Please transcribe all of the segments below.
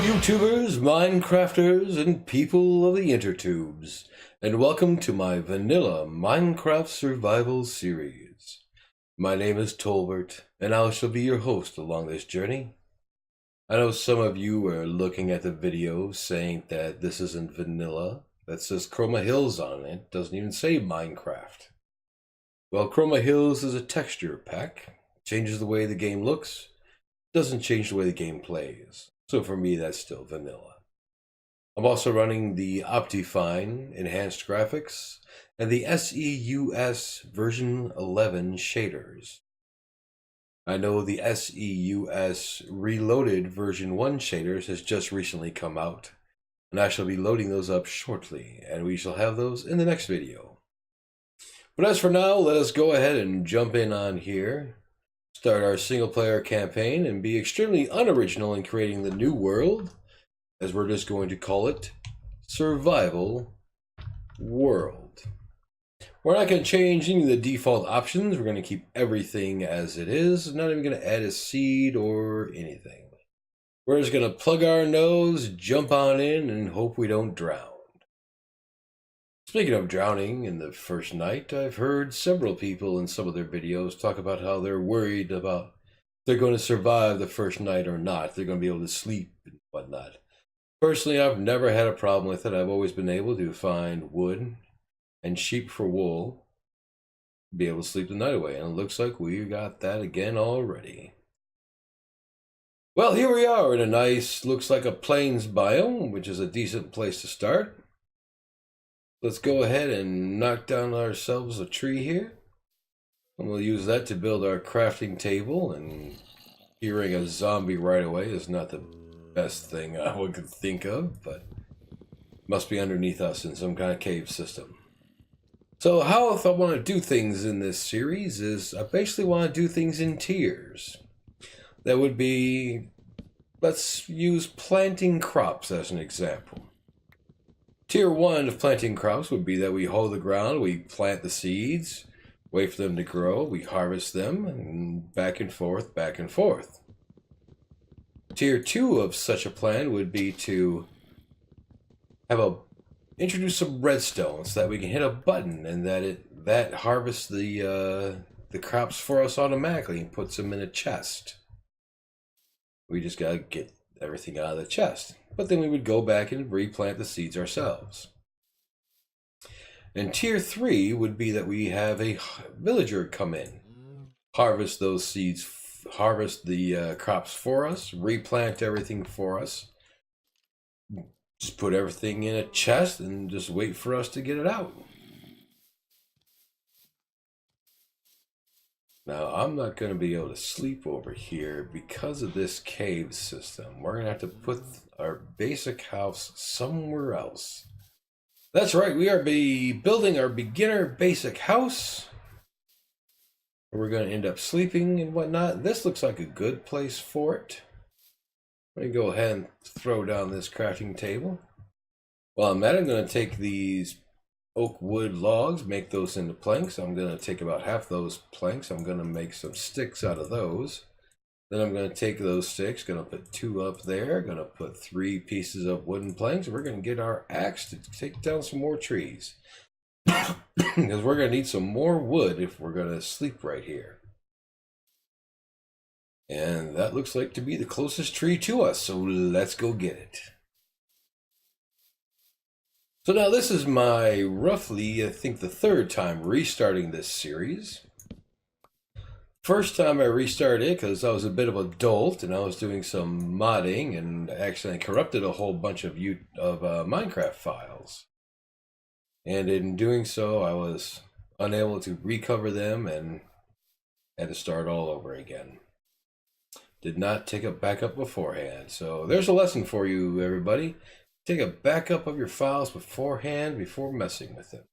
YouTubers, Minecrafters, and people of the intertubes, and welcome to my vanilla Minecraft survival series. My name is Tolbert, and I shall be your host along this journey. I know some of you are looking at the video saying that this isn't vanilla, that says Chroma Hills on it, doesn't even say Minecraft. Well, Chroma Hills is a texture pack, changes the way the game looks, doesn't change the way the game plays. So for me, that's still vanilla. I'm also running the Optifine enhanced graphics and the SEUS version 11 shaders. I know the SEUS reloaded version 1 shaders has just recently come out, and I shall be loading those up shortly, and we shall have those in the next video. But as for now, let us go ahead and jump in on here. Start our single-player campaign and be extremely unoriginal in creating the new world, as we're just going to call it Survival World. We're not going to change any of the default options. We're going to keep everything as it is. Not even going to add a seed or anything. We're just going to plug our nose, jump on in, and hope we don't drown. Speaking of drowning in the first night, I've heard several people in some of their videos talk about how they're worried about if they're going to survive the first night or not. They're going to be able to sleep and whatnot. Personally, I've never had a problem with it. I've always been able to find wood and sheep for wool, be able to sleep the night away. And it looks like we got that again already. Well, here we are in a nice, looks like a plains biome, which is a decent place to start. Let's go ahead and knock down ourselves a tree here. And we'll use that to build our crafting table. And hearing a zombie right away is not the best thing I could think of, but must be underneath us in some kind of cave system. So how I want to do things in this series is I basically want to do things in tiers. That would be, let's use planting crops as an example. Tier 1 of planting crops would be that we hoe the ground, we plant the seeds, wait for them to grow, we harvest them, and back and forth, back and forth. Tier 2 of such a plan would be to introduce some redstone so that we can hit a button and that harvests the crops for us automatically and puts them in a chest. We just gotta get everything out of the chest. But then we would go back and replant the seeds ourselves. And tier 3 would be that we have a villager come in, harvest those seeds, harvest the crops for us, replant everything for us, just put everything in a chest and just wait for us to get it out. Now, I'm not going to be able to sleep over here because of this cave system. We're going to have to put our basic house somewhere else. That's right, we are building our beginner basic house. We're going to end up sleeping and whatnot. This looks like a good place for it. Let me go ahead and throw down this crafting table. While I'm at it, I'm going to take these oak wood logs, make those into planks. I'm going to take about half those planks. I'm going to make some sticks out of those. Then I'm going to take those sticks, going to put 2 up there, going to put 3 pieces of wooden planks. We're going to get our axe to take down some more trees. Because we're going to need some more wood if we're going to sleep right here. And that looks like to be the closest tree to us, so let's go get it. So now this is my roughly, I think, the 3rd time restarting this series. First time I restarted it because I was a bit of a dolt and I was doing some modding and actually corrupted a whole bunch of Minecraft files. And in doing so, I was unable to recover them and had to start all over again. Did not take a backup beforehand. So there's a lesson for you, everybody. Take a backup of your files beforehand before messing with them.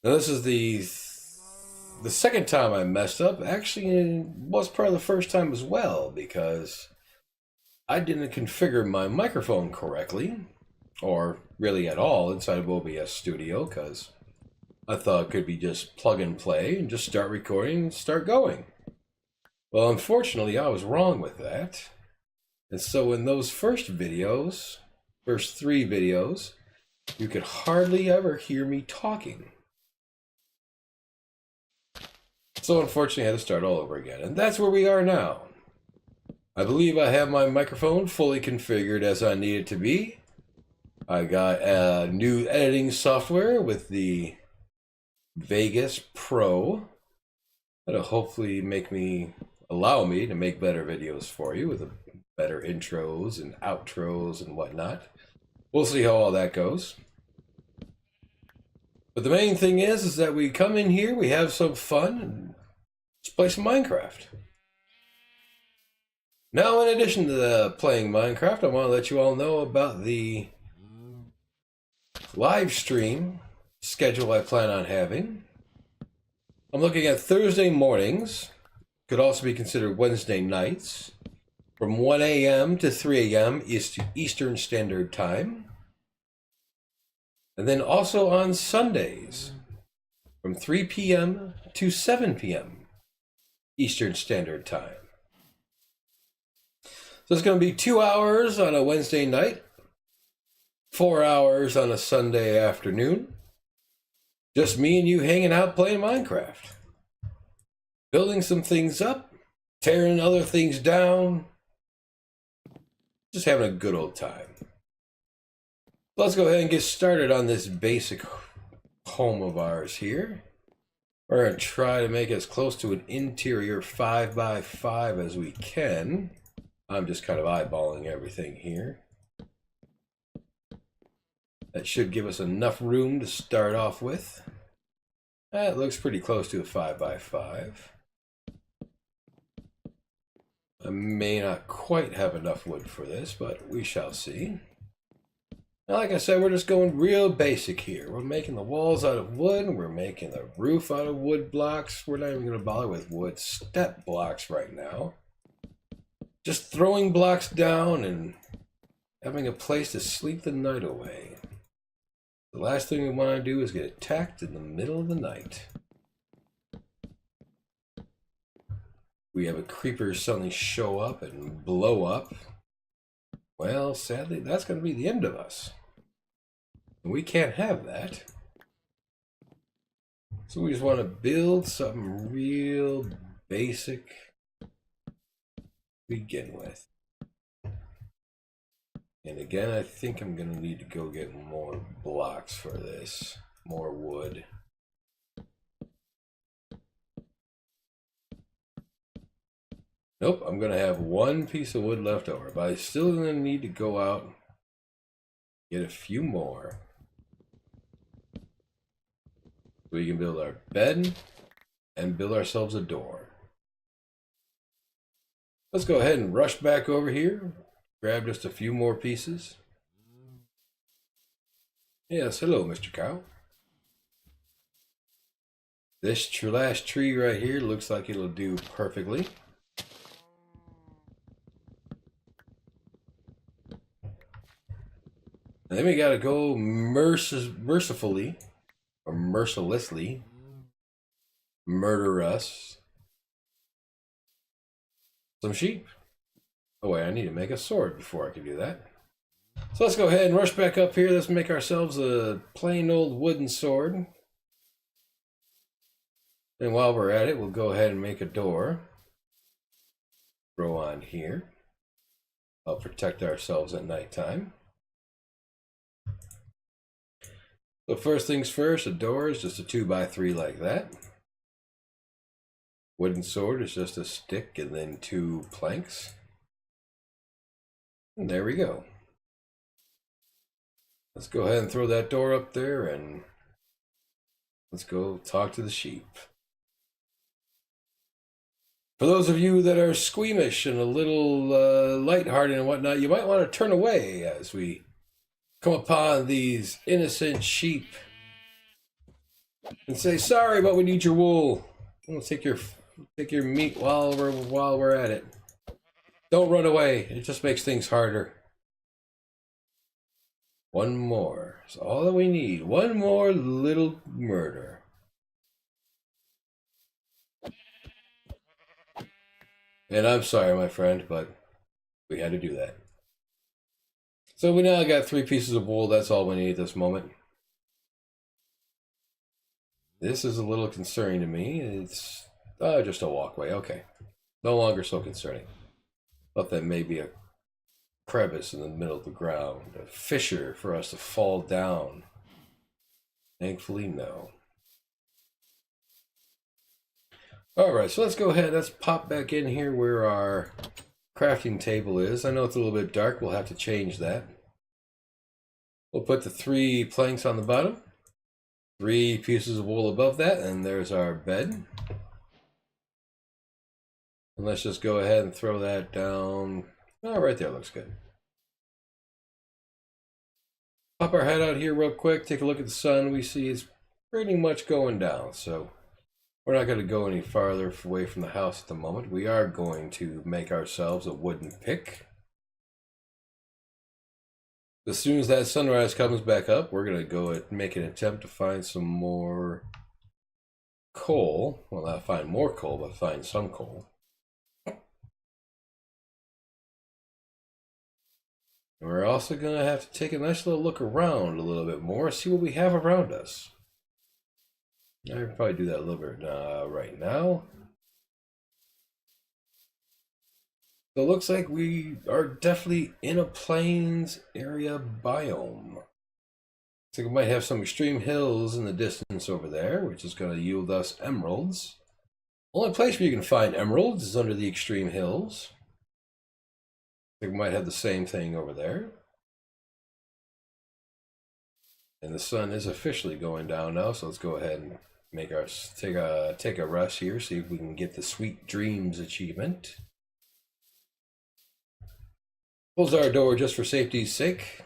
Now this is the 2nd time I messed up. Actually, it was probably the 1st time as well because I didn't configure my microphone correctly, or really at all, inside of OBS Studio because I thought it could be just plug and play and just start recording and start going. Well, unfortunately, I was wrong with that. And so in those first three videos, you could hardly ever hear me talking. So unfortunately, I had to start all over again. And that's where we are now. I believe I have my microphone fully configured as I need it to be. I got a new editing software with the Vegas Pro that'll hopefully allow me to make better videos for you with better intros and outros and whatnot. We'll see how all that goes. But the main thing is that we come in here, we have some fun, and let's play some Minecraft. Now, in addition to playing Minecraft, I want to let you all know about the live stream schedule I plan on having. I'm looking at Thursday mornings, could also be considered Wednesday nights, from 1 a.m. to 3 a.m. Eastern Standard Time. And then also on Sundays, from 3 p.m. to 7 p.m. Eastern Standard Time. So it's going to be 2 hours on a Wednesday night, 4 hours on a Sunday afternoon. Just me and you hanging out playing Minecraft. Building some things up, tearing other things down. Just having a good old time. Let's go ahead and get started on this basic home of ours here. We're going to try to make it as close to an interior 5x5 as we can. I'm just kind of eyeballing everything here. That should give us enough room to start off with. That looks pretty close to a 5x5. I may not quite have enough wood for this, but we shall see. Now, like I said, we're just going real basic here. We're making the walls out of wood. We're making the roof out of wood blocks. We're not even going to bother with wood step blocks right now. Just throwing blocks down and having a place to sleep the night away. The last thing we want to do is get attacked in the middle of the night. We have a creeper suddenly show up and blow up. Well, sadly, that's going to be the end of us. And we can't have that. So we just want to build something real basic to begin with. And again, I think I'm going to need to go get more blocks for this. More wood. Nope, I'm going to have one piece of wood left over. But I still going to need to go out and get a few more. So we can build our bed and build ourselves a door. Let's go ahead and rush back over here. Grab just a few more pieces. Yes, hello, Mr. Cow. This last tree right here looks like it'll do perfectly. And then we gotta go mercifully, or mercilessly, murder us some sheep. Oh wait, I need to make a sword before I can do that. So let's go ahead and rush back up here. Let's make ourselves a plain old wooden sword. And while we're at it, we'll go ahead and make a door. Throw on here. Help protect ourselves at nighttime. So first things first, a door is just a 2x3 like that. Wooden sword is just a stick and then 2 planks. And there we go. Let's go ahead and throw that door up there and let's go talk to the sheep. For those of you that are squeamish and a little lighthearted and whatnot, you might want to turn away as we come upon these innocent sheep and say, sorry, but we need your wool. We'll take your meat while we're at it. Don't run away. It just makes things harder. One more. That's all that we need. One more little murder. And I'm sorry, my friend, but We had to do that. So we now got 3 pieces of wool. That's all we need at this moment. This is a little concerning to me. It's just a walkway. Okay. No longer so concerning. Thought that may be a crevice in the middle of the ground. A fissure for us to fall down. Thankfully, no. Alright, so let's go ahead. Let's pop back in here where our crafting table is. I know it's a little bit dark. We'll have to change that. We'll put the 3 planks on the bottom. 3 pieces of wool above that, and there's our bed. And let's just go ahead and throw that down. Oh, right there looks good. Pop our head out here real quick, take a look at the sun. We see it's pretty much going down, so we're not going to go any farther away from the house at the moment. We are going to make ourselves a wooden pick. As soon as that sunrise comes back up, we're going to go and make an attempt to find some more coal. Well, not find more coal, but find some coal. And we're also going to have to take a nice little look around a little bit more, see what we have around us. I can probably do that a little bit right now. So it looks like we are definitely in a plains area biome. Looks like we might have some extreme hills in the distance over there, which is going to yield us emeralds. Only place where you can find emeralds is under the extreme hills. I think we might have the same thing over there. And the sun is officially going down now, so let's go ahead and make our take a rest here, see if we can get the Sweet Dreams achievement. Close our door just for safety's sake.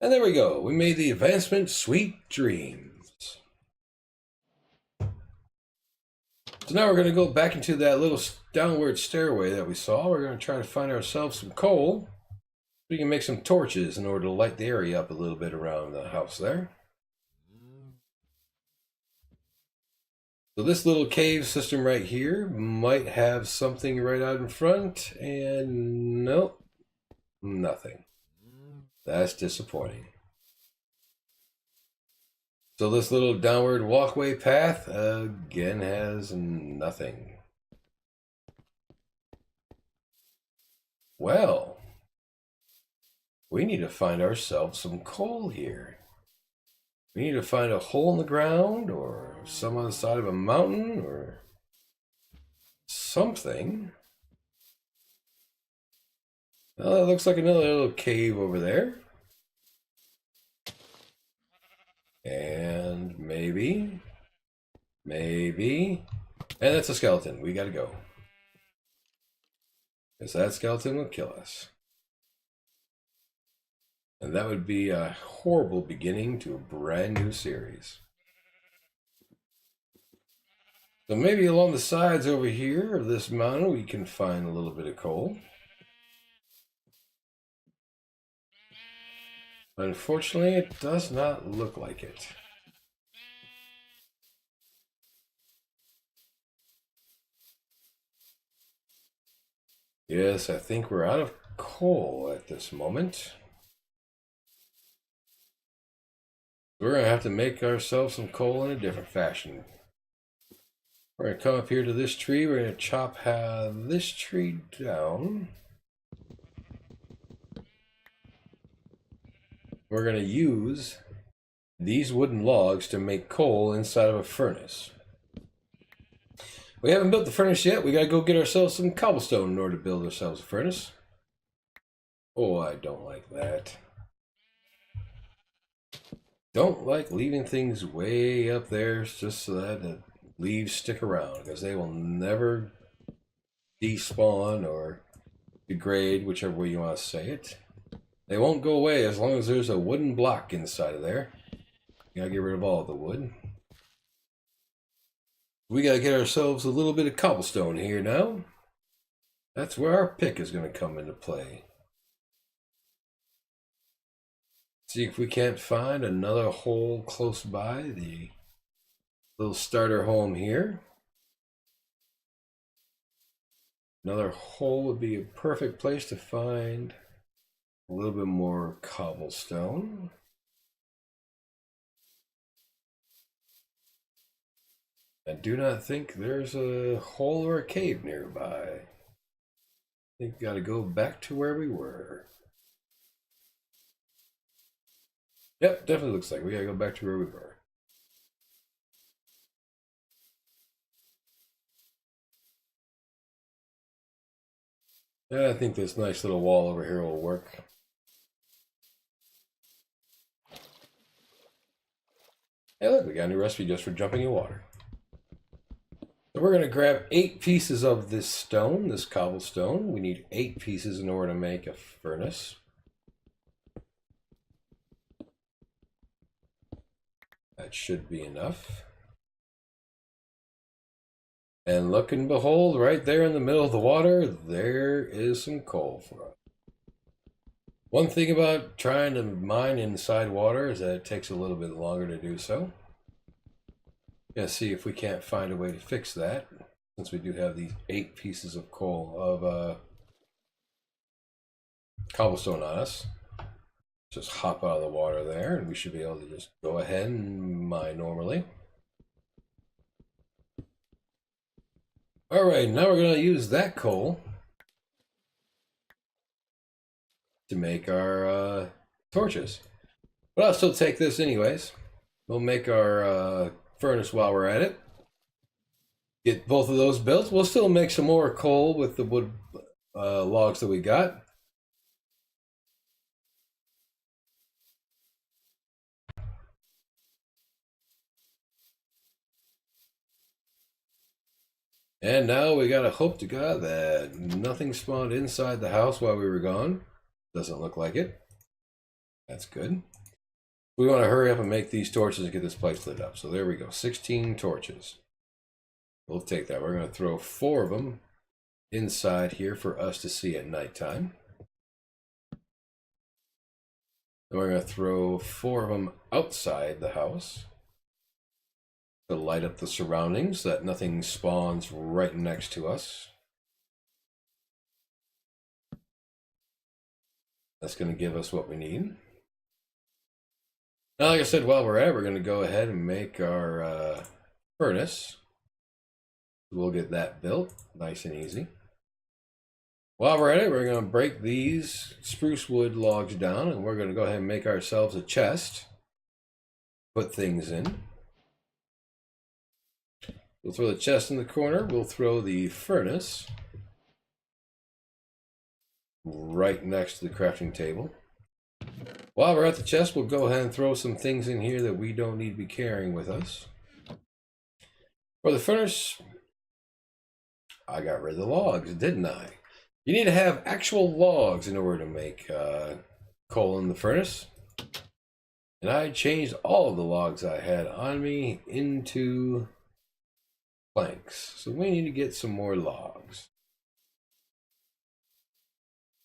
And there we go. We made the advancement Sweet Dreams. So now we're going to go back into that little downward stairway that we saw. We're going to try to find ourselves some coal. We can make some torches in order to light the area up a little bit around the house there. So this little cave system right here might have something right out in front, and nope, nothing. That's disappointing. So this little downward walkway path again has nothing. Well, we need to find ourselves some coal here. We need to find a hole in the ground or some on the side of a mountain or something. Well, it looks like another little cave over there. And maybe. And that's a skeleton. We gotta go. Because that skeleton will kill us. And that would be a horrible beginning to a brand new series. So maybe along the sides over here of this mountain we can find a little bit of coal. Unfortunately, it does not look like it. Yes, I think we're out of coal at this moment. We're going to have to make ourselves some coal in a different fashion. We're going to come up here to this tree. We're going to chop this tree down. We're going to use these wooden logs to make coal inside of a furnace. We haven't built the furnace yet. We got to go get ourselves some cobblestone in order to build ourselves a furnace. Oh, I don't like that. Don't like leaving things way up there just so that the leaves stick around, because they will never despawn or degrade, whichever way you want to say it. They won't go away as long as there's a wooden block inside of there. You gotta get rid of all the wood. We gotta get ourselves a little bit of cobblestone here now. That's where our pick is gonna come into play. See if we can't find another hole close by the little starter home here. Another hole would be a perfect place to find a little bit more cobblestone. I do not think there's a hole or a cave nearby. I think we gotta go back to where we were. Yep, definitely looks like we gotta go back to where we were. Yeah, I think this nice little wall over here will work. Hey look, we got a new recipe just for jumping in water. So we're gonna grab 8 pieces of this stone, this cobblestone. We need 8 pieces in order to make a furnace. That should be enough. And look and behold, right there in the middle of the water, there is some coal for us. One thing about trying to mine inside water is that it takes a little bit longer to do so. Gonna see if we can't find a way to fix that, since we do have these 8 pieces of coal of cobblestone on us. Just hop out of the water there, and we should be able to just go ahead and mine normally. Alright, now we're going to use that coal to make our torches. But I'll still take this anyways. We'll make our furnace while we're at it. Get both of those built. We'll still make some more coal with the wood logs that we got. And now we gotta hope to God that nothing spawned inside the house while we were gone. Doesn't look like it. That's good. We want to hurry up and make these torches and get this place lit up. So there we go, 16 torches. We'll take that. We're going to throw 4 of them inside here for us to see at nighttime. Then we're going to throw 4 of them outside the house to light up the surroundings so that nothing spawns right next to us. That's going to give us what we need. Now, like I said, while we're at it, we're going to go ahead and make our furnace. We'll get that built nice and easy. While we're at it, we're going to break these spruce wood logs down, and we're going to go ahead and make ourselves a chest. Put things in. We'll throw the chest in the corner. We'll throw the furnace right next to the crafting table. While we're at the chest, we'll go ahead and throw some things in here that we don't need to be carrying with us. For the furnace, I got rid of the logs, didn't I? You need to have actual logs in order to make coal in the furnace. And I changed all of the logs I had on me into planks. So we need to get some more logs.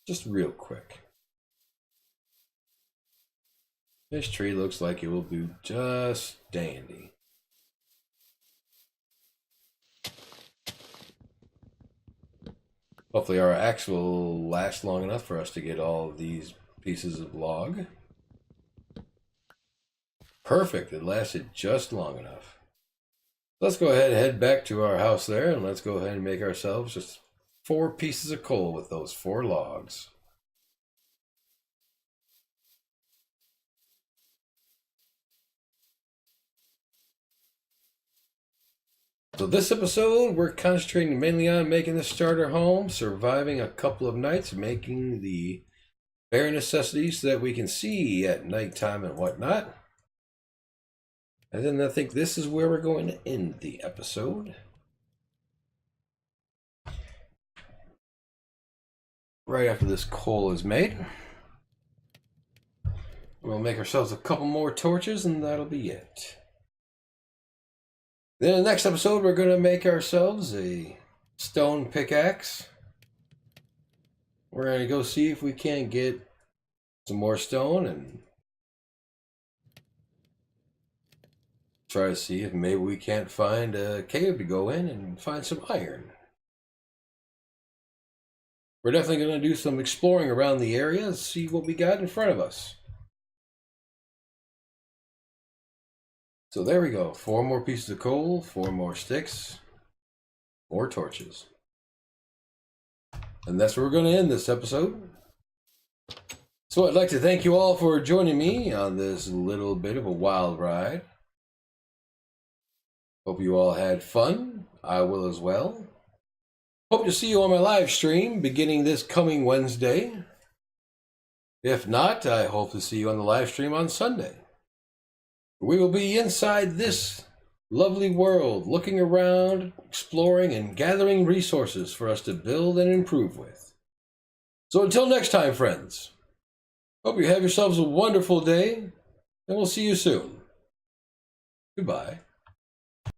Just real quick. This tree looks like it will do just dandy. Hopefully our axe will last long enough for us to get all of these pieces of log. Perfect, it lasted just long enough. Let's go ahead and head back to our house there, and let's go ahead and make ourselves just 4 pieces of coal with those 4 logs. So this episode, we're concentrating mainly on making the starter home, surviving a couple of nights, making the bare necessities so that we can see at nighttime and whatnot. And then I think this is where we're going to end the episode. Right after this coal is made. We'll make ourselves a couple more torches and that'll be it. Then in the next episode, we're going to make ourselves a stone pickaxe. We're going to go see if we can't get some more stone and try to see if maybe we can't find a cave to go in and find some iron. we're definitely going to do some exploring around the area and see what we got in front of us. So there we go. 4 more pieces of coal, 4 more sticks, more torches. And that's where we're going to end this episode. So I'd like to thank you all for joining me on this little bit of a wild ride. Hope you all had fun. I will as well. Hope to see you on my live stream beginning this coming Wednesday. If not, I hope to see you on the live stream on Sunday. We will be inside this lovely world, looking around, exploring, and gathering resources for us to build and improve with. So until next time, friends, hope you have yourselves a wonderful day, and we'll see you soon. Goodbye.